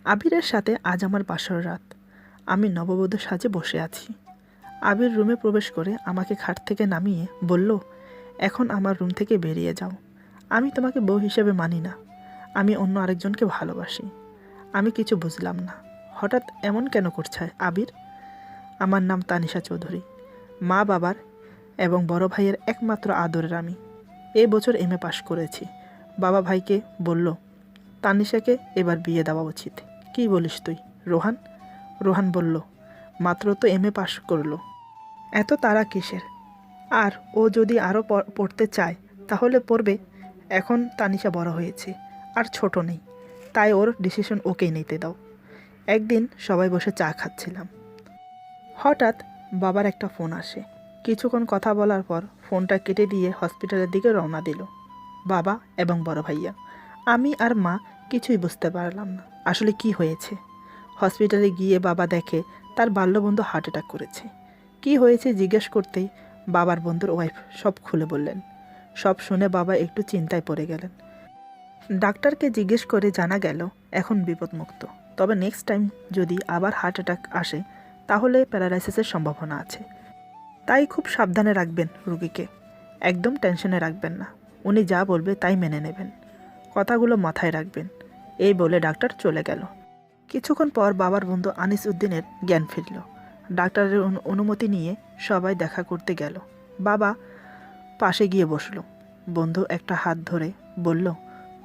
আবিরের সাথে আজ আমার বাসর রাত। আমি নববধূ সাজে বসে আছি। আবির রুমে প্রবেশ করে আমাকে খাট থেকে নামিয়ে বলল, এখন আমার রুম থেকে বেরিয়ে যাও। আমি তোমাকে বউ হিসেবে মানি না। আমি অন্য আরেকজনকে ভালোবাসি। আমি কিছু বুঝলাম না। হঠাৎ এমন কেন করছে আবির? আমার নাম তানিশা চৌধুরী। মা বাবার এবং বড় ভাইয়ের একমাত্র আদরের আমি। এই বছর এমএ পাশ করেছি। বাবা ভাইকে বলল, তানিশাকে এবার বিয়ে দেওয়া উচিত। কি বলিস তুই রোহান? রোহান বলল, মাত্র তো এমএ পাশ করলো, এত তাড়া কিসের? আর ও যদি আরও পড়তে চায় তাহলে পড়বে। এখন তানিশা বড় হয়েছে, আর ছোট নেই, তাই ওর ডিসিশন ওকেই নিতে দাও। একদিন সবাই বসে চা খাচ্ছিলাম। হঠাৎ বাবার একটা ফোন আসে। কিছুক্ষণ কথা বলার পর ফোনটা কেটে দিয়ে হসপিটালের দিকে রওনা দিল বাবা এবং বড় ভাইয়া। আমি আর মা কিছুই বুঝতে পারলাম না আসলে কি হয়েছে। হসপিটালে গিয়ে বাবা দেখে তার বাল্যবন্ধু হার্ট অ্যাটাক করেছে। কি হয়েছে জিজ্ঞেস করতেই বাবার বন্ধুর ওয়াইফ সব খুলে বললেন। সব শুনে বাবা একটু চিন্তায় পড়ে গেলেন। ডাক্তারকে জিজ্ঞেস করে জানা গেল এখন বিপদমুক্ত, তবে নেক্সট টাইম যদি আবার হার্ট অ্যাটাক আসে তাহলে প্যারালাইসিসের সম্ভাবনা আছে। তাই খুব সাবধানে রাখবেন রুগীকে, একদম টেনশনে রাখবেন না। উনি যা বলবে তাই মেনে নেবেন, কথাগুলো মাথায় রাখবেন। এই বলে ডাক্তার চলে গেল। কিছুক্ষণ পর বাবার বন্ধু আনিস উদ্দিনের জ্ঞান ফিরল। ডাক্তারের অনুমতি নিয়ে সবাই দেখা করতে গেল। বাবা পাশে গিয়ে বসলো। বন্ধু একটা হাত ধরে বলল,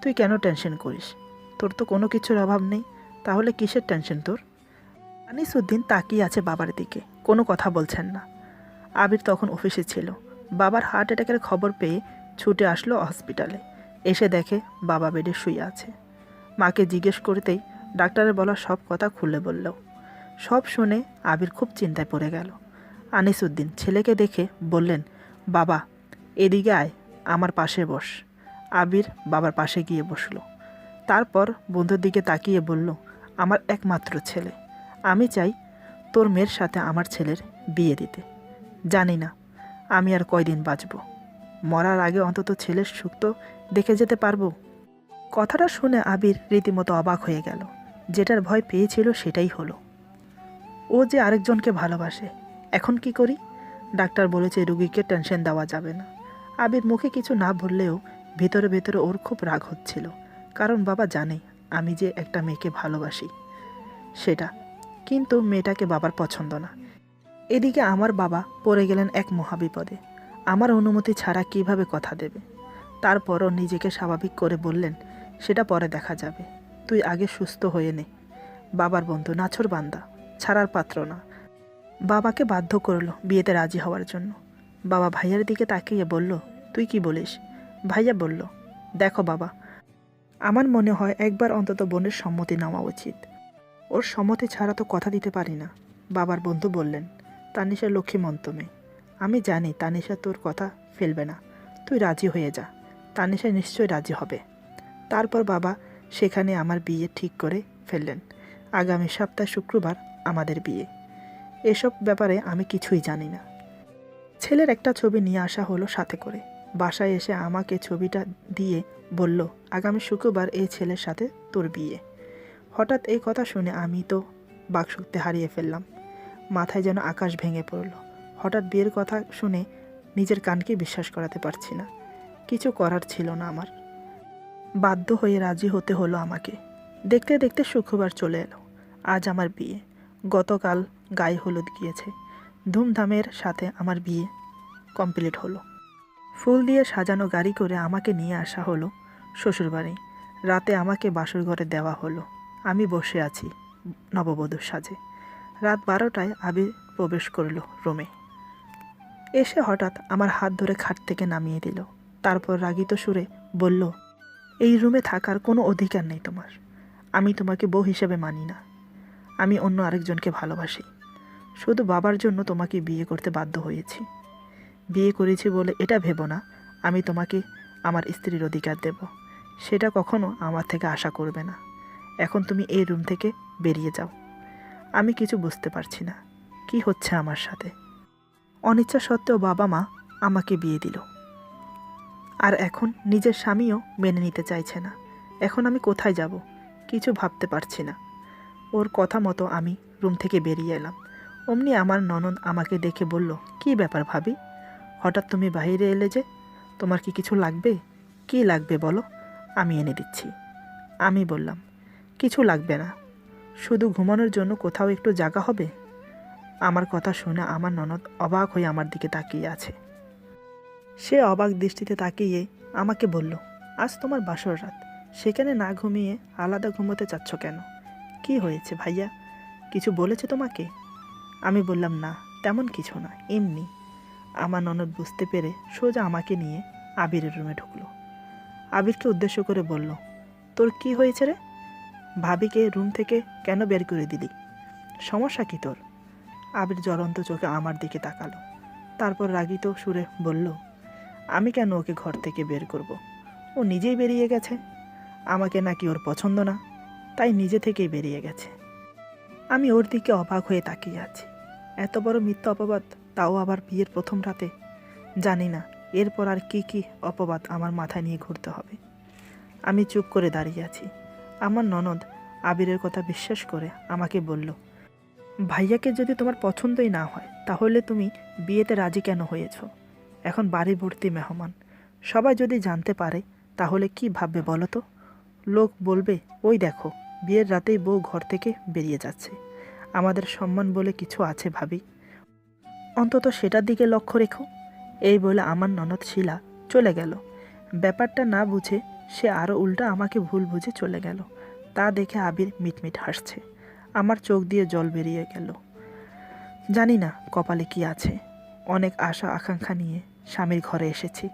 তুই কেন টেনশন করিস? তোর তো কোনো কিছুর অভাব নেই, তাহলে কিসের টেনশন তোর? আনিস উদ্দিন তাকিয়ে আছে বাবার দিকে, কোনো কথা বলছেন না। আবির তখন অফিসে ছিল। বাবার হার্ট অ্যাটাকের খবর পেয়ে ছুটে আসলো হসপিটালে। এসে দেখে বাবা বেডে শুয়ে আছে। মাকে জিজ্ঞেস করতেই ডাক্তারের বলা সব কথা খুলে বলল। সব শুনে আবির খুব চিন্তায় পড়ে গেল। আনিস উদ্দিন ছেলেকে দেখে বললেন, বাবা এদিকে আয়, আমার পাশে বস। আবির বাবার পাশে গিয়ে বসল। তারপর বন্ধুর দিকে তাকিয়ে বলল, আমার একমাত্র ছেলে, আমি চাই তোর মেয়ের সাথে আমার ছেলের বিয়ে দিতে। জানি না আমি আর কয়দিন বাঁচব, মরার আগে অন্তত ছেলের সুখ তো দেখে যেতে পারবো। কথাটা শুনে আবির রীতিমতো অবাক হয়ে গেল। যেটার ভয় পেয়েছিল সেটাই হলো। ও যে আরেকজনকে ভালোবাসে। এখন কি করি? ডাক্তার বলেছে রুগীকে টেনশন দেওয়া যাবে না। আবির মুখে কিছু না বললেও ভেতরে ভেতরে ওর খুব রাগ হচ্ছিল, কারণ বাবা জানে আমি যে একটা মেয়েকে ভালোবাসি সেটা, কিন্তু মেয়েটাকে বাবার পছন্দ না। এদিকে আমার বাবা পড়ে গেলেন এক মহাবিপদে। আমার অনুমতি ছাড়া কিভাবে কথা দেবে? তারপরও নিজেকে স্বাভাবিক করে বললেন, সেটা পরে দেখা যাবে, তুই আগে সুস্থ হয়ে নে। বাবার বন্ধু নাছোড় বান্দা, ছাড়ার পাত্র না। বাবাকে বাধ্য করলো বিয়েতে রাজি হওয়ার জন্য। বাবা ভাইয়ার দিকে তাকিয়ে বলল, তুই কি বলিস? ভাইয়া বলল, দেখো বাবা, আমার মনে হয় একবার অন্তত বোনের সম্মতি নেওয়া উচিত। ওর সম্মতি ছাড়া তো কথা দিতে পারি না। বাবার বন্ধু বললেন, তানিশা লক্ষ্মীমন্ত মেয়ে, আমি জানি তানিশা তোর কথা ফেলবে না, তুই রাজি হয়ে যা, তানিশা নিশ্চয়ই রাজি হবে। তারপর বাবা সেখানে আমার বিয়ে ঠিক করে ফেললেন। আগামী সপ্তাহ শুক্রবার আমাদের বিয়ে। এসব ব্যাপারে আমি কিছুই জানি না। ছেলের একটা ছবি নিয়ে আসা হলো সাথে করে। বাসায় এসে আমাকে ছবিটা দিয়ে বলল, আগামী শুক্রবার এই ছেলের সাথে তোর বিয়ে। হঠাৎ এই কথা শুনে আমি তো বাকশক্তি হারিয়ে ফেললাম। মাথায় যেন আকাশ ভেঙে পড়ল। হঠাৎ বিয়ের কথা শুনে নিজের কানকে বিশ্বাস করাতে পারছি না। কিছু করার ছিল না আমার, বাধ্য হয়ে রাজি হতে হলো আমাকে। দেখতে দেখতে শুক্রবার চলে এলো। আজ আমার বিয়ে। গতকাল গায়ে হলুদ গিয়েছে। ধুমধামের সাথে আমার বিয়ে কমপ্লিট হলো। ফুল দিয়ে সাজানো গাড়ি করে আমাকে নিয়ে আসা হলো শ্বশুরবাড়ি। রাতে আমাকে বাসর ঘরে দেওয়া হলো। আমি বসে আছি নববধূর সাজে। রাত 12টায় আবির প্রবেশ করলো রুমে। এসে হঠাৎ আমার হাত ধরে খাট থেকে নামিয়ে দিল। তারপর রাগিত সুরে বলল, এই রুমে থাকার কোনো অধিকার নেই তোমার। আমি তোমাকে বউ হিসেবে মানি না। আমি অন্য আরেকজনকে ভালোবাসি। শুধু বাবার জন্য তোমাকে বিয়ে করতে বাধ্য হয়েছি। বিয়ে করেছি বলে এটা ভেবো না আমি তোমাকে আমার স্ত্রীর অধিকার দেব। সেটা কখনো আমার থেকে আশা করবে না। এখন তুমি এই রুম থেকে বেরিয়ে যাও। আমি কিছু বুঝতে পারছি না কি হচ্ছে আমার সাথে। অনিচ্ছা সত্ত্বেও বাবা মা আমাকে বিয়ে দিল, আর এখন নিজের স্বামীও মেনে নিতে চাইছে না। এখন আমি কোথায় যাব কিছু ভাবতে পারছি না। ওর কথা মতো আমি রুম থেকে বেরিয়ে এলাম। অমনি আমার ননদ আমাকে দেখে বলল, কী ব্যাপার ভাবি, হঠাৎ তুমি বাইরে এলে যে? তোমার কি কিছু লাগবে? কি লাগবে বলো, আমি এনে দিচ্ছি। আমি বললাম, কিছু লাগবে না, শুধু ঘুমানোর জন্য কোথাও একটু জায়গা হবে। আমার কথা শুনে আমার ননদ অবাক হয়ে আমার দিকে তাকিয়ে আছে। সে অবাক দৃষ্টিতে তাকিয়ে আমাকে বলল, আজ তোমার বাসর রাত, সেখানে না ঘুমিয়ে আলাদা ঘুমোতে চাচ্ছ কেন? কি হয়েছে ভাইয়া, কিছু বলেছে তোমাকে? আমি বললাম, না তেমন কিছু না, এমনি। আমার ননদ বুঝতে পেরে সোজা আমাকে নিয়ে আবিরের রুমে ঢুকলো। আবিরকে উদ্দেশ্য করে বলল, তোর কি হয়েছে রে? ভাবিকে রুম থেকে কেন বের করে দিলি? সমস্যা কি তোর? আবির জ্বলন্ত চোখে আমার দিকে তাকালো, তারপর রাগিত সুরে বলল, আমি কেন ওকে ঘর থেকে বের করব? ও নিজেই বেরিয়ে গেছে। আমাকে নাকি ওর পছন্দ না, তাই নিজে থেকেই বেরিয়ে গেছে। আমি ওর দিকে অবাক হয়ে তাকিয়ে আছি। এত বড় মিথ্যা অপবাদ, তাও আবার বিয়ের প্রথম রাতে। জানি না এরপর আর কি কি অপবাদ আমার মাথায় নিয়ে ঘুরতে হবে। আমি চুপ করে দাঁড়িয়ে আছি। আমার ননদ আবিরের কথা বিশ্বাস করে আমাকে বলল, ভাইয়াকে যদি তোমার পছন্দই না হয় তাহলে তুমি বিয়েতে রাজি কেন হয়েছ? এখন বাড়ি ভর্তি মেহমান, সবাই যদি জানতে পারে তাহলে কি ভাববে বলো তো? লোক বলবে, ওই দেখো বিয়ের রাতেই বউ ঘর থেকে বেরিয়ে যাচ্ছে। আমাদের সম্মান বলে কিছু আছে ভাবি, অন্তত সেটার দিকে লক্ষ্য রেখো। এই বলে আমার ননদ শিলা চলে গেল। ব্যাপারটা না বুঝে সে আরও উল্টা আমাকে ভুল বুঝে চলে গেল। তা দেখে আবির মিটমিট হাসছে। আমার চোখ দিয়ে জল বেরিয়ে গেল। জানি না কপালে কি আছে। অনেক আশা আকাঙ্ক্ষা নিয়ে স্বামীর ঘরে এসেছি,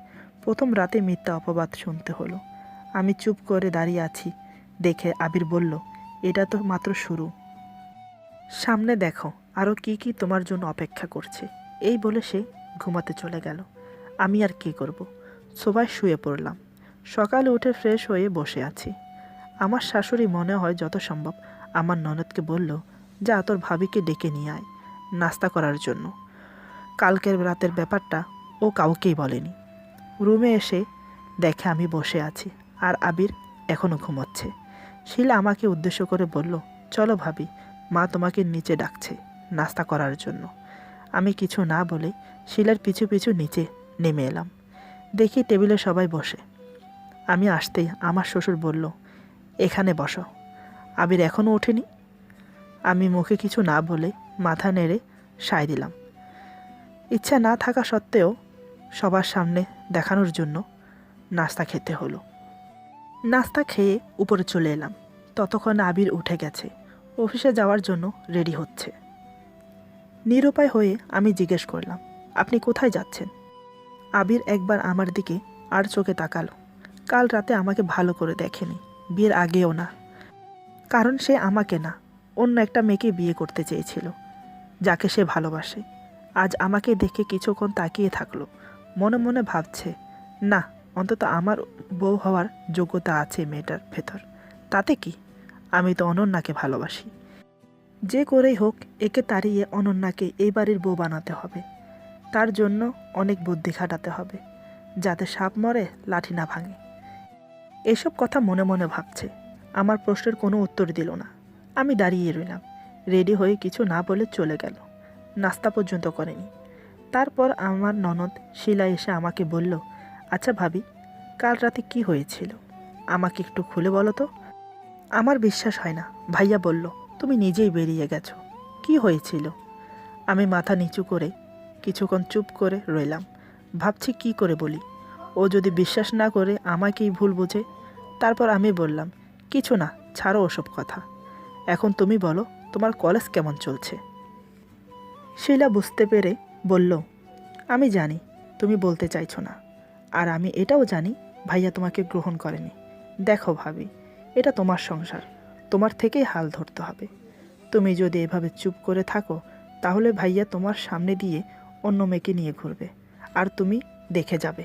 প্রথম রাতে মিথ্যা অপবাদ শুনতে হলো। আমি চুপ করে দাঁড়িয়ে আছি দেখে আবির বলল, এটা তো মাত্র শুরু, সামনে দেখো আরও কি কি তোমার জন্য অপেক্ষা করছে। এই বলে সে ঘুমাতে চলে গেল। আমি আর কি করব, সোফায় শুয়ে পড়লাম। সকালে উঠে ফ্রেশ হয়ে বসে আছি। আমার শাশুড়ি মনে হয় যত সম্ভব আমার ননদকে বলল, যা তোর ভাবিকে ডেকে নিয়ে আয় নাস্তা করার জন্য। কালকের রাতের ব্যাপারটা ও কাউকেই বলেনি। রুমে এসে দেখে আমি বসে আছি আর আবির এখনও ঘুমোচ্ছে। শিলা আমাকে উদ্দেশ্য করে বলল, চলো ভাবি, মা তোমাকে নিচে ডাকছে নাস্তা করার জন্য। আমি কিছু না বলে শিলার পিছু পিছু নিচে নেমে এলাম। দেখি টেবিলে সবাই বসে। আমি আসতেই আমার শ্বশুর বলল, এখানে বসো। আবির এখনও ওঠেনি। আমি মুখে কিছু না বলে মাথা নেড়ে সায় দিলাম। ইচ্ছা না থাকা সত্ত্বেও সবার সামনে দেখানোর জন্য নাস্তা খেতে হলো। নাস্তা খেয়ে উপরে চলে এলাম। ততক্ষণ আবির উঠে গেছে, অফিসে যাওয়ার জন্য রেডি হচ্ছে। নিরুপায় হয়ে আমি জিজ্ঞেস করলাম, আপনি কোথায় যাচ্ছেন? আবির একবার আমার দিকে আর চোখে তাকালো। কাল রাতে আমাকে ভালো করে দেখেনি, বিয়ের আগেও না। কারণ সে আমাকে না, অন্য একটা মেয়েকে বিয়ে করতে চেয়েছিল, যাকে সে ভালোবাসে। আজ আমাকে দেখে কিছুক্ষণ তাকিয়ে থাকলো, মনে মনে ভাবছে, না অন্তত আমার বউ হওয়ার যোগ্যতা আছে মেয়েটার ভেতর। তাতে কি, আমি তো অনন্যাকে ভালোবাসি। যে করেই হোক একে তাড়িয়ে অনন্যাকে এই বাড়ির বউ বানাতে হবে। তার জন্য অনেক বুদ্ধি খাটাতে হবে, যাতে সাপ মরে লাঠি না ভাঙে। এসব কথা মনে মনে ভাবছে। আমার প্রশ্নের কোনো উত্তর দিল না। আমি দাঁড়িয়ে রইলাম। রেডি হয়ে কিছু না বলে চলে গেল, নাস্তা পর্যন্ত করেনি। তারপর আমার ননদ শিলা এসে আমাকে বলল, আচ্ছা ভাবি, কাল রাতে কি হয়েছিল আমাকে একটু খুলে বলো তো। আমার বিশ্বাস হয় না। ভাইয়া বলল, তুমি নিজেই বেরিয়ে গেছো, কি হয়েছিল? আমি মাথা নিচু করে কিছুক্ষণ চুপ করে রইলাম। ভাবছি কি করে বলি, ও যদি বিশ্বাস না করে আমাকেই ভুল বোঝে। তারপর আমি বললাম, কিছু না, ছাড়ো ওসব কথা। এখন তুমি বলো, তোমার কলেজ কেমন চলছে? শিলা বুঝতে পেরে বলল, আমি জানি তুমি বলতে চাইছো না, আর আমি এটাও জানি ভাইয়া তোমাকে গ্রহণ করেনি। দেখো ভাবি, এটা তোমার সংসার, তোমার থেকেই হাল ধরতে হবে। তুমি যদি এভাবে চুপ করে থাকো তাহলে ভাইয়া তোমার সামনে দিয়ে অন্য মেয়েকে নিয়ে ঘুরবে, আর তুমি দেখে যাবে।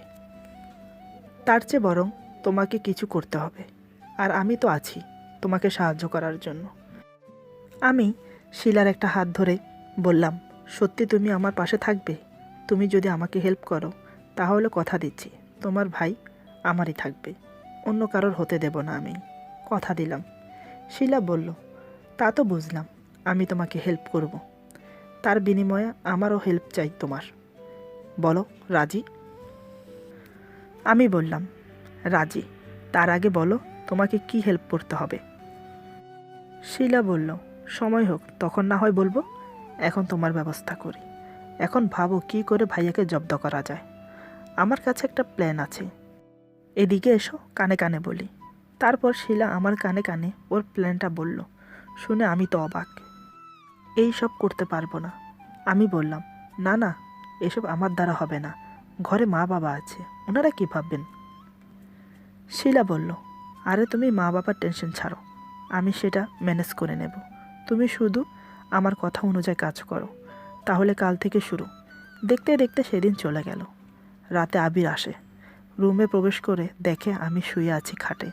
তার চেয়ে বরং তোমাকে কিছু করতে হবে, আর আমি তো আছি তোমাকে সাহায্য করার জন্য। আমি শিলার একটা হাত ধরে বললাম, সত্যি তুমি আমার পাশে থাকবে? তুমি যদি আমাকে হেল্প করো তাহলে কথা দিচ্ছি তোমার ভাই আমারই থাকবে, অন্য কারোর হতে দেব না, আমি কথা দিলাম। শিলা বলল, তা তো বুঝলাম, আমি তোমাকে হেল্প করব, তার বিনিময়ে আমারও হেল্প চাই তোমার। বলো, রাজি? আমি বললাম, রাজি। তার আগে বলো তোমাকে কি হেল্প করতে হবে। শিলা বলল, সময় হোক তখন না হয় বলবো, এখন তোমার ব্যবস্থা করি। এখন ভাবো কি করে ভাইয়াকে জব্দ করা যায়। আমার কাছে একটা প্ল্যান আছে, এদিকে এসো, কানে কানে বলি। তারপর শিলা আমার কানে কানে ওর প্ল্যানটা বলল। শুনে আমি তো অবাক। এই সব করতে পারবো না। আমি বললাম, না না, এসব আমার দ্বারা হবে না, ঘরে মা বাবা আছে, ওনারা কি ভাববেন। শিলা বলল, আরে তুমি মা বাবার টেনশন ছাড়ো, আমি সেটা ম্যানেজ করে নেব। তুমি শুধু আমার কথা অনুযায়ী কাজ করো, তাহলে কাল থেকে শুরু। দেখতে দেখতে সেদিন চলে গেল। রাতে আবির আসে। রুমে প্রবেশ করে দেখে আমি শুয়ে আছি খাটে।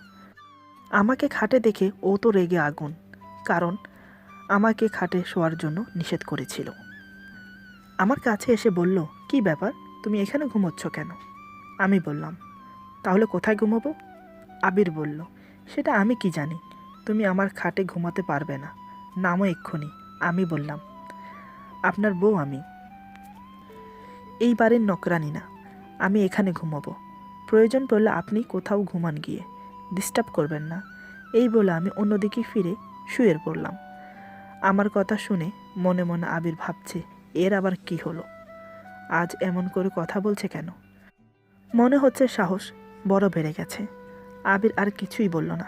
আমাকে খাটে দেখে ও তো রেগে আগুন, কারণ আমাকে খাটে শোয়ার জন্য নিষেধ করেছিল। আমার কাছে এসে বলল, কি ব্যাপার, তুমি এখানে ঘুমোচ্ছ কেন? আমি বললাম, তাহলে কোথায় ঘুমোবো? আবির বলল, সেটা আমি কি জানি, তুমি আমার খাটে ঘুমাতে পারবে না, নামও এক্ষুনি। আমি বললাম, আপনার বউ আমি, এই বাড়ির নকরানি না, আমি এখানে ঘুমাবো। প্রয়োজন পড়লে আপনি কোথাও ঘুমান গিয়ে, ডিস্টার্ব করবেন না। এই বলে আমি অন্যদিকে ফিরে শুয়ে পড়লাম। আমার কথা শুনে মনে মনে আবির ভাবছে, এর আবার কি হলো, আজ এমন করে কথা বলছে কেন? মনে হচ্ছে সাহস বড় বেড়ে গেছে। আবির আর কিছুই বলল না,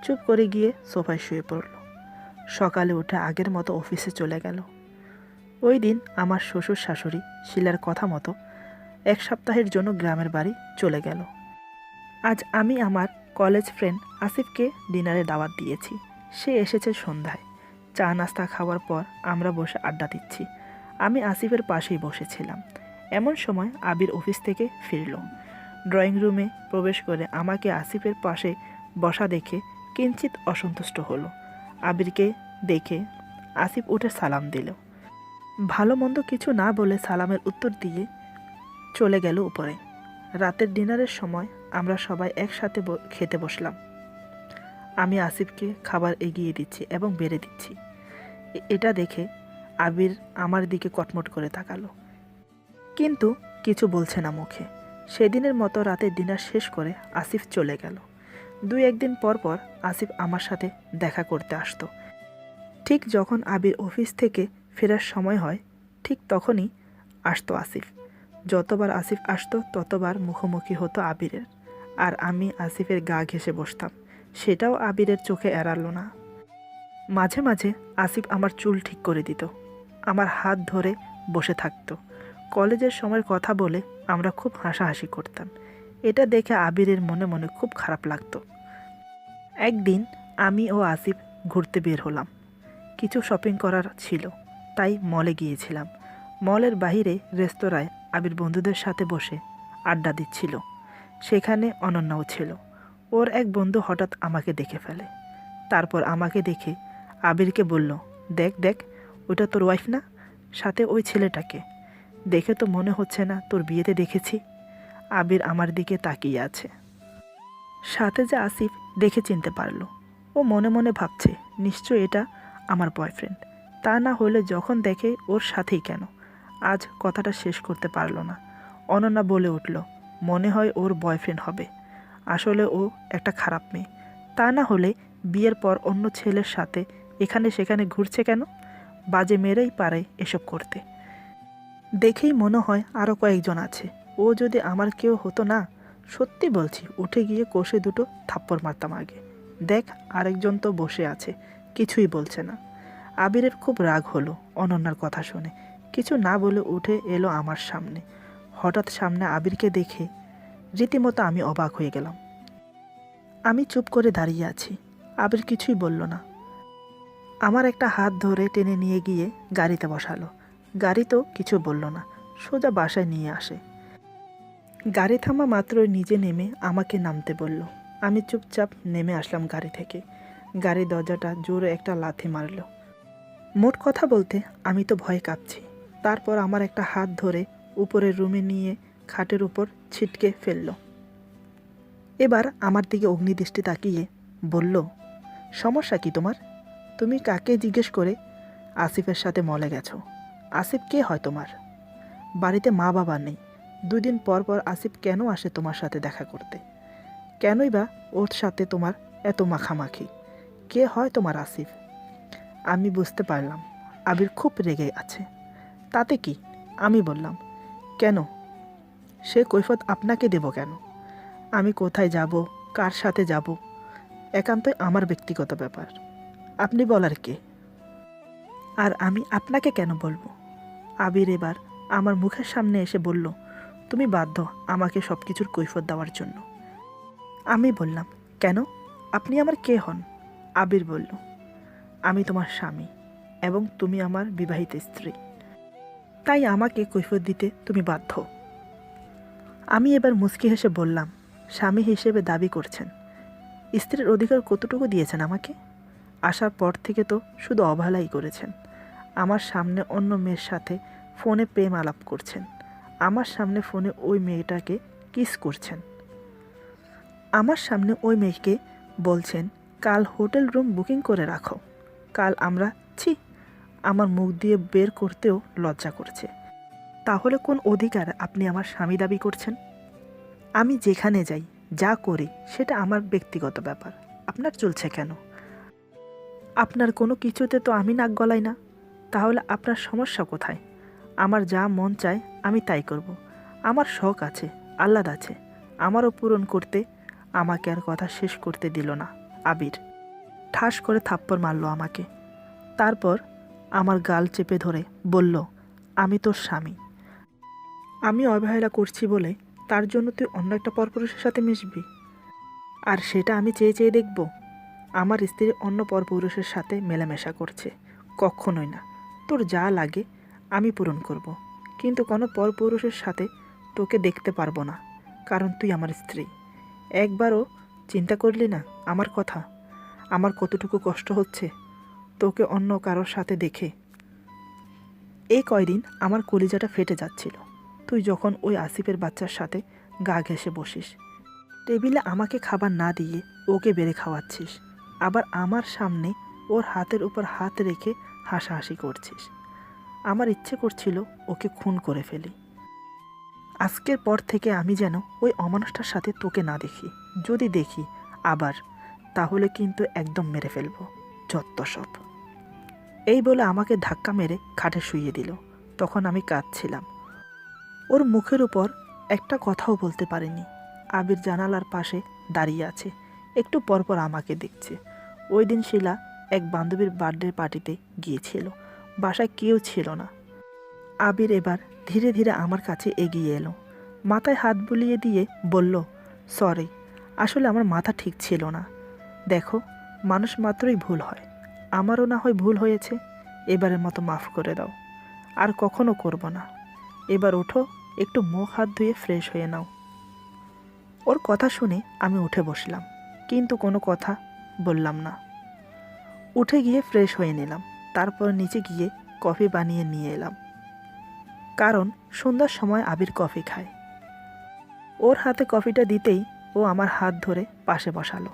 চুপ করে গিয়ে সোফায় শুয়ে পড়ল। সকালে উঠে আগের মতো অফিসে চলে গেল। ওই দিন আমার শ্বশুর শাশুড়ি শিলার কথা মতো 1 সপ্তাহের জন্য গ্রামের বাড়ি চলে গেল। আজ আমি আমার কলেজ ফ্রেন্ড আসিফকে ডিনারে দাওয়াত দিয়েছি। সে এসেছে সন্ধ্যায়। চা নাস্তা খাওয়ার পর আমরা বসে আড্ডা দিচ্ছি। আমি আসিফের পাশেই বসেছিলাম। এমন সময় আবির অফিস থেকে ফিরল। ড্রয়িং রুমে প্রবেশ করে আমাকে আসিফের পাশে বসা দেখে কিঞ্চিত অসন্তুষ্ট হলো। আবিরকে দেখে আসিফ উঠে সালাম দিল। ভালো মন্দ কিছু না বলে সালামের উত্তর দিয়ে চলে গেল উপরে। রাতের ডিনারের সময় আমরা সবাই একসাথে খেতে বসলাম। আমি আসিফকে খাবার এগিয়ে দিচ্ছি এবং বেড়ে দিচ্ছি। এটা দেখে আবির আমার দিকে কটমট করে তাকালো, কিন্তু কিছু বলছে না মুখে। সেদিনের মতো রাতের ডিনার শেষ করে আসিফ চলে গেল। 2-1 দিন পর পর আসিফ আমার সাথে দেখা করতে আসতো। ঠিক যখন আবির অফিস থেকে ফেরার সময় হয়, ঠিক তখনই আসতো আসিফ। যতবার আসিফ আসতো ততবার মুখোমুখি হতো আবিরের, আর আমি আসিফের গা ঘেঁষে বসতাম। সেটাও আবিরের চোখে এড়ালো না। মাঝে মাঝে আসিফ আমার চুল ঠিক করে দিত, আমার হাত ধরে বসে থাকতো। কলেজের সময়ের কথা বলে আমরা খুব হাসাহাসি করতাম। এটা দেখে আবিরের মনে মনে খুব খারাপ লাগতো। একদিন আমি ও আসিফ ঘুরতে বের হলাম। কিছু শপিং করার ছিল, তাই মলে গিয়েছিলাম। মলের বাইরে রেস্তোরাঁয় আবির বন্ধুদের সাথে বসে আড্ডা দিচ্ছিল। সেখানে অনন্যাও ছিল। ওর এক বন্ধু হঠাৎ আমাকে দেখে ফেলে। তারপর আমাকে দেখে আবিরকে বলল, দেখ দেখ, ওটা তোর ওয়াইফ না? সাথে ওই ছেলেটাকে দেখে তো মনে হচ্ছে না তোর বিয়েতে দেখেছি। আবির আমার দিকে তাকিয়ে আছে। সাথে যে আসিফ দেখে চিনতে পারলো। ও মনে মনে ভাবছে, নিশ্চয় এটা আমার বয়ফ্রেন্ড। তা না হলে যখন দেখে ওর সাথেই কেন? আজ কথাটা শেষ করতে পারলো না। অনন্যা বলে উঠল, মনে হয় ওর বয়ফ্রেন্ড হবে। আসলে ও একটা খারাপ মেয়ে। তা না হলে বিয়ের পর অন্য ছেলের সাথে এখানে সেখানে ঘুরছে কেন? বাজে মেয়েরাই পারে এসব করতে। দেখেই মনে হয় আরও কয়েকজন আছে। ও যদি আমার কেউ হতো না, সত্যি বলছি, উঠে গিয়ে কষে দুটো থাপ্পড় মারতাম আগে। দেখ, আরেকজন তো বসে আছে, কিছুই বলছে না। আবিরের খুব রাগ হলো অনন্যার কথা শুনে। কিছু না বলে উঠে এলো আমার সামনে। হঠাৎ সামনে আবিরকে দেখে রীতিমতো আমি অবাক হয়ে গেলাম। আমি চুপ করে দাঁড়িয়ে আছি। আবির কিছুই বলল না। আমার একটা হাত ধরে টেনে নিয়ে গিয়ে গাড়িতে বসালো। গাড়িতেও কিছু বলল না, সোজা বাসায় নিয়ে আসে। গাড়ি থামা মাত্রই নিজে নেমে আমাকে নামতে বলল। আমি চুপচাপ নেমে আসলাম গাড়ি থেকে। গাড়ির দরজাটা জোরে একটা লাথি মারল। মোট কথা বলতে আমি তো ভয়ে কাঁপছি। তারপর আমার একটা হাত ধরে উপরের রুমে নিয়ে খাটের উপর ছিটকে ফেলল। এবার আমার দিকে অগ্নিদৃষ্টি তাকিয়ে বলল, সমস্যা কি তোমার? তুমি কাকে জিজ্ঞেস করে আসিফের সাথে মলে গেছো? আসিফ কে হয় তোমার? বাড়িতে মা বাবা নেই, 2 দিন পর পর আসিফ কেন আসে তোমার সাথে দেখা করতে? কেনই বা ওর সাথে তোমার এত মাখামাখি? কে হয় তোমার আসিফ? আমি বুঝতে পারলাম আবির খুব রেগে আছে। তাতে কি? আমি বললাম, কেন? সে কৈফত আপনাকে দেব কেন? আমি কোথায় যাব, কার সাথে যাব, একান্তই আমার ব্যক্তিগত ব্যাপার। আপনি বলার কে? আর আমি আপনাকে কেন বলবো? আবির এবার আমার মুখের সামনে এসে বলল, তুমি বাধ্য আমাকে সব কিছুর কৈফত দেওয়ার জন্য। আমি বললাম, কেন? আপনি আমার কে হন? আবির বলল, আমি তোমার স্বামী এবং তুমি আমার বিবাহিত স্ত্রী, তাই আমাকে কৈফত দিতে তুমি বাধ্য। আমি এবার মুচকি হেসে বললাম, স্বামী হিসেবে দাবি করছেন, স্ত্রীর অধিকার কতটুকু দিয়েছেন আমাকে? আসার পর থেকে তো শুধু অবহেলাই করেছেন। আমার সামনে অন্য মেয়ের সাথে ফোনে প্রেম আলাপ করছেন, আমার সামনে ফোনে ওই মেয়েটাকে কিস করছেন, আমার সামনে ওই মেয়েকে বলছেন কাল হোটেল রুম বুকিং করে রাখো। কাল আমরা ছি, আমার মুখ দিয়ে বের করতেও লজ্জা করছে। তাহলে কোন অধিকার আপনি আমার স্বামী দাবি করছেন? আমি যেখানে যাই, যা করি, সেটা আমার ব্যক্তিগত ব্যাপার, আপনার চলছে কেন? আপনার কোনো কিছুতে তো আমি নাক গলাই না, তাহলে আপনার সমস্যা কোথায়? আমার যা মন চায় আমি তাই করব। আমার শখ আছে, আহ্লাদ আছে, আমারও পূরণ করতে আমাকে আর কথা শেষ করতে দিল না আবির। ঠাস করে থাপ্পড় মারল আমাকে। তারপর আমার গাল চেপে ধরে বলল, আমি তোর স্বামী, আমি অবহেলা করছি বলে তার জন্য তুই অন্য একটা পরপুরুষের সাথে মিশবি? আর সেটা আমি চেয়ে চেয়ে দেখব? আমার স্ত্রী অন্য পরপুরুষের সাথে মেলামেশা করছে, কখনোই না। তোর যা লাগে আমি পূরণ করব, কিন্তু কোনো পরপুরুষের সাথে তোকে দেখতে পারবো না, কারণ তুই আমার স্ত্রী। একবারও চিন্তা করলি না আমার কথা, আমার কতটুকু কষ্ট হচ্ছে তোকে অন্য কারোর সাথে দেখে? এই কয়দিন আমার কলিজাটা ফেটে যাচ্ছিল, তুই যখন ওই আসিফের বাচ্চার সাথে গা ঘেঁষে বসিস, টেবিলে আমাকে খাবার না দিয়ে ওকে বেড়ে খাওয়াচ্ছিস, আবার আমার সামনে ওর হাতের উপর হাত রেখে হাসাহাসি করছিস। আমার ইচ্ছে করছিল ওকে খুন করে ফেলি। আজকের পর থেকে আমি যেন ওই অমানুষটার সাথে তোকে না দেখি, যদি দেখি আবার, তাহলে কিন্তু একদম মেরে ফেলবো, যত্ত সব। এই বলে আমাকে ধাক্কা মেরে খাটে শুইয়ে দিল। তখন আমি কাঁদছিলাম। ওর মুখের উপর একটা কথাও বলতে পারিনি। আবির জানালার পাশে দাঁড়িয়ে আছে, একটু পরপর আমাকে দেখছে। ওই দিন শিলা এক বান্ধবীর বার্থডে পার্টিতে গিয়েছিল, বাসায় কেউ ছিল না। আবির এবার ধীরে ধীরে আমার কাছে এগিয়ে এলো, মাথায় হাত বুলিয়ে দিয়ে বলল, সরি, আসলে আমার মাথা ঠিক ছিল না। দেখো, মানুষ মাত্রই ভুল হয়, আমারও না হয় ভুল হয়েছে, এবারের মতো মাফ করে দাও, আর কখনো করব না। এবার ওঠো, একটু মুখ হাত ধুয়ে ফ্রেশ হয়ে নাও। ওর কথা শুনে আমি উঠে বসলাম, কিন্তু কোনো কথা বললাম না। উঠে গিয়ে ফ্রেশ হয়ে নিলাম, তারপর নিচে গিয়ে কফি বানিয়ে নিয়ে এলাম, কারণ সন্ধ্যার সময় আবির কফি খায়। ওর হাতে কফিটা দিতেই ও আমার হাত ধরে পাশে বসালো।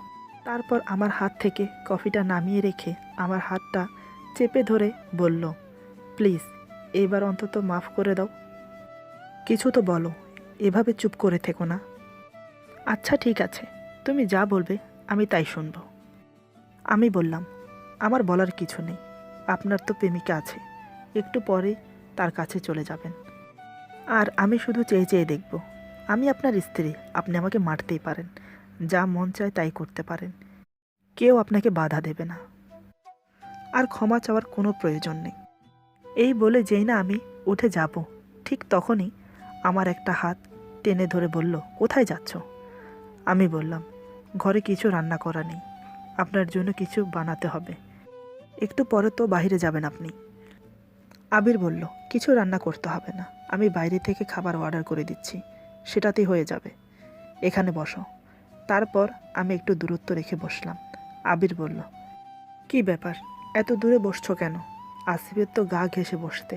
তারপর আমার হাত থেকে কফিটা নামিয়ে রেখে আমার হাতটা চেপে ধরে বলল, প্লিজ এবার অন্তত মাফ করে দাও। কিছু তো বলো, এভাবে চুপ করে থেকো না। আচ্ছা ঠিক আছে, তুমি যা বলবে আমি তাই শুনব। আমি বললাম, আমার বলার কিছু নেই, আপনার তো প্রেমিকা আছে, একটু পরে তার কাছে চলে যাবেন, আর আমি শুধু চেয়ে চেয়ে দেখব। আমি আপনার স্ত্রী, আপনি আমাকে মারতেই পারেন, যা মন চায় তাই করতে পারেন, কেউ আপনাকে বাধা দেবে না, আর ক্ষমা চাওয়ার কোনো প্রয়োজন নেই। এই বলে যেই না আমি উঠে যাব, ঠিক তখনই আমার একটা হাত টেনে ধরে বলল, কোথায় যাচ্ছ? আমি বললাম, ঘরে কিছু রান্না করা নেই, আপনার জন্য কিছু বানাতে হবে, একটু পরে তো বাইরে যাবেন আপনি। আবির বলল, কিছু রান্না করতে হবে না, আমি বাইরে থেকে খাবার অর্ডার করে দিচ্ছি, সেটাতেই হয়ে যাবে, এখানে বসো। তারপর আমি একটু দূরত্ব রেখে বসলাম। আবির বলল, কি ব্যাপার, এত দূরে বসছো কেন? আসিফের তো গা ঘেঁষে বসতে,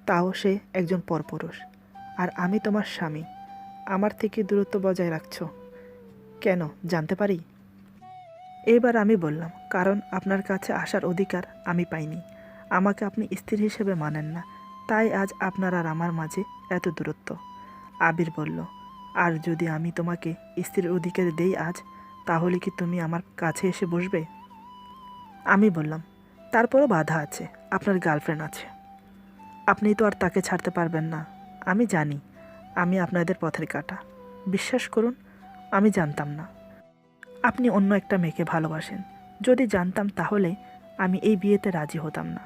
তাও সে একজন পরপুরুষ, আর আমি তোমার স্বামী, আমার থেকে দূরত্ব বজায় রাখছো কেন, জানতে পারি? এইবার আমি বললাম, কারণ আপনার কাছে আসার অধিকার আমি পাইনি। আমাকে আপনি স্ত্রী হিসেবে মানেন না, তাই আজ আপনার আর আমার মাঝে এত দূরত্ব। আবির বলল, আর যদি আমি তোমাকে স্ত্রীর অধিকার দেই আজ, তাহলে কি তুমি আমার কাছে এসে বসবে? আমি বললাম, তারপরও বাধা আছে, আপনার গার্লফ্রেন্ড আছে। আপনি তো আর তাকে ছাড়তে পারবেন না। আমি জানি আমি আপনাদের পথের কাঁটা। বিশ্বাস করুন, আমি জানতাম না আপনি অন্য একটা মেয়েকে ভালোবাসেন। যদি জানতাম তাহলে আমি এই বিয়েতে রাজি হতাম না।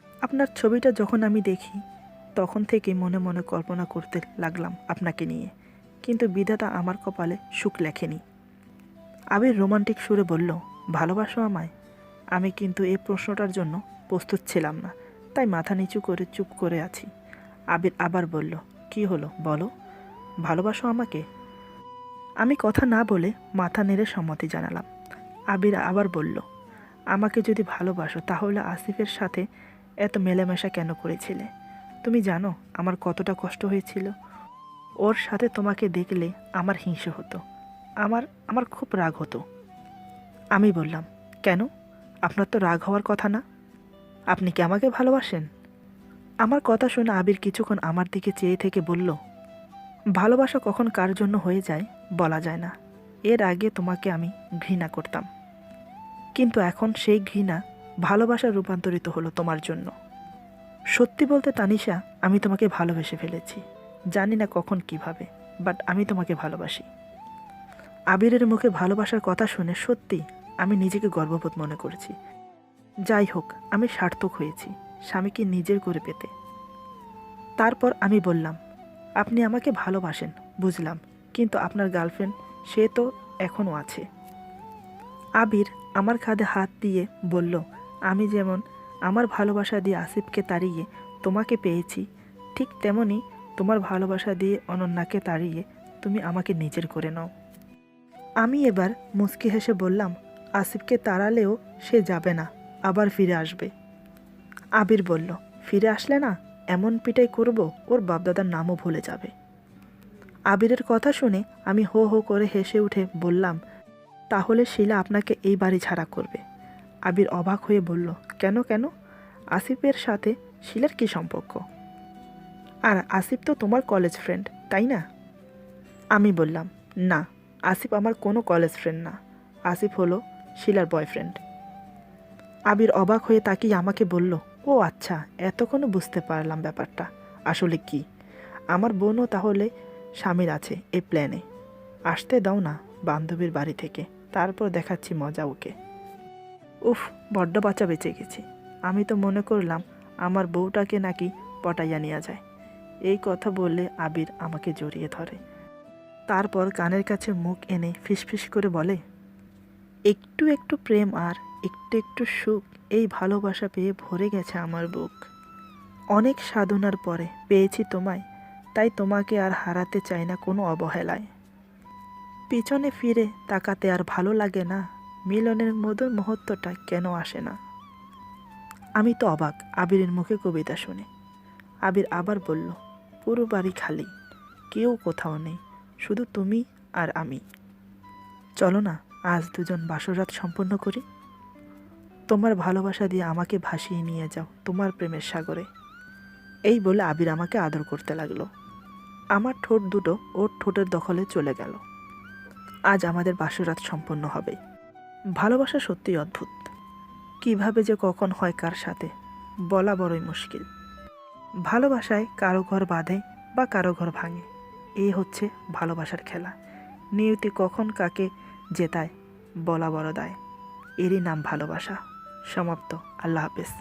আপনার ছবিটা যখন আমি দেখি তখন থেকে মনে মনে কল্পনা করতে লাগলাম আপনাকে নিয়ে, কিন্তু বিধাতা আমার কপালে সুখ লেখেনি। আবির রোমান্টিক সুরে বলল, ভালোবাসো আমায়? আমি কিন্তু এই প্রশ্নটার জন্য প্রস্তুত ছিলাম না, তাই মাথা নিচু করে চুপ করে আছি। আবির আবার বলল, কি হলো বলো, ভালোবাসো আমাকে? আমি কথা না বলে মাথা নেড়ে সম্মতি জানালাম। আবির আবার বলল, আমাকে যদি ভালোবাসো তাহলে আসিফের সাথে এত মেলামেশা কেন করেছিলে? তুমি জানো আমার কতটা কষ্ট হয়েছিল। ওর সাথে তোমাকে দেখলে আমার হিংসে হতো, আমার আমার খুব রাগ হতো। আমি বললাম, কেন? আপনার তো রাগ হওয়ার কথা না। আপনি কি আমাকে ভালোবাসেন? আমার কথা শুনে আবির কিছুক্ষণ আমার দিকে চেয়ে থেকে বলল, ভালোবাসা কখন কার জন্য হয়ে যায় বলা যায় না। এর আগে তোমাকে আমি ঘৃণা করতাম, কিন্তু এখন সেই ঘৃণা ভালোবাসা রূপান্তরিত হলো তোমার জন্য। সত্যি বলতে তানিশা, আমি তোমাকে ভালোবেসে ফেলেছি। জানি না কখন কিভাবে, বাট আমি তোমাকে ভালোবাসি। আবিরের মুখে ভালোবাসার কথা শুনে সত্যি আমি নিজেকে গর্ববোধ মনে করেছি। যাই হোক, আমি সার্থক হয়েছি স্বামীকে নিজের করে পেতে। তারপর আমি বললাম, আপনি আমাকে ভালোবাসেন বুঝলাম, কিন্তু আপনার গার্লফ্রেন্ড সে তো এখনও আছে। আবির আমার কাঁধে হাত দিয়ে বলল, আমি যেমন আমার ভালোবাসা দিয়ে আসিফকে তাড়িয়ে তোমাকে পেয়েছি, ঠিক তেমনি তোমার ভালোবাসা দিয়ে অনন্যাকে তাড়িয়ে তুমি আমাকে নিজের করে নাও। আমি এবার মুচকি হেসে বললাম, আসিফকে তাড়ালেও সে যাবে না, আবার ফিরে আসবে। আবির বলল, ফিরে আসলে না এমন পিটাই করব ওর বাপদাদার নামও ভুলে যাবে। আবিরের কথা শুনে আমি হো হো করে হেসে উঠে বললাম, তাহলে শিলা আপনাকে এই বাড়ি ছাড়া করবে। আবির অবাক হয়ে বলল, কেন কেন? আসিফের সাথে শিলার কী সম্পর্ক? আর আসিফ তো তোমার কলেজ ফ্রেন্ড, তাই না? আমি বললাম, না, আসিফ আমার কোনো কলেজ ফ্রেন্ড না, আসিফ হলো শিলার বয়ফ্রেন্ড। আবির অবাক হয়ে তাকিয়ে আমাকে বলল, ও আচ্ছা, এতক্ষণও বুঝতে পারলাম ব্যাপারটা আসলে কি। আমার বোনও তাহলে স্বামীর আছে এই প্ল্যানে। আসতে দাও না বান্ধবীর বাড়ি থেকে, তারপর দেখাচ্ছি মজা ওকে। উফ, বড্ড বাচ্চা বেঁচে গেছি। আমি তো মনে করলাম আমার বউটাকে নাকি পটাইয়া নেওয়া যায়। এই কথা বললে আবির আমাকে জড়িয়ে ধরে, তারপর কানের কাছে মুখ এনে ফিসফিস করে বলে, একটু একটু প্রেম আর একটু একটু সুখ, এই ভালোবাসা পেয়ে ভরে গেছে আমার বুক। অনেক সাধনার পরে পেয়েছি তোমায়, তাই তোমাকে আর হারাতে চাই না কোনো অবহেলায়। পিছনে ফিরে তাকাতে আর ভালো লাগে না, মিলনের মধুর মুহূর্তটা কেন আসে না। আমি তো অবাক আবিরের মুখে কবিতা শুনে। আবির আবার বলল, পুরো বাড়ি খালি, কেউ কোথাও নেই, শুধু তুমি আর আমি। চলো না আজ দুজন বাসরাত সম্পন্ন করি। তোমার ভালোবাসা দিয়ে আমাকে ভাসিয়ে নিয়ে যাও তোমার প্রেমের সাগরে। এই বলে আবির আমাকে আদর করতে লাগলো। আমার ঠোঁট দুটো ওর ঠোঁটের দখলে চলে গেল। আজ আমাদের বাসরাত সম্পন্ন হবে। ভালোবাসা সত্যিই অদ্ভুত, কিভাবে যে কখন হয় কার সাথে বলা বড়ই মুশকিল। ভালোবাসায় কারো ঘর বাঁধে বা কারো ঘর ভাঙে, এই হচ্ছে ভালোবাসার খেলা। নিয়তি কখন কাকে জেতায় বলা বড় দায়। এরই নাম ভালোবাসা। সমাপ্ত। আল্লাহ হাফেজ।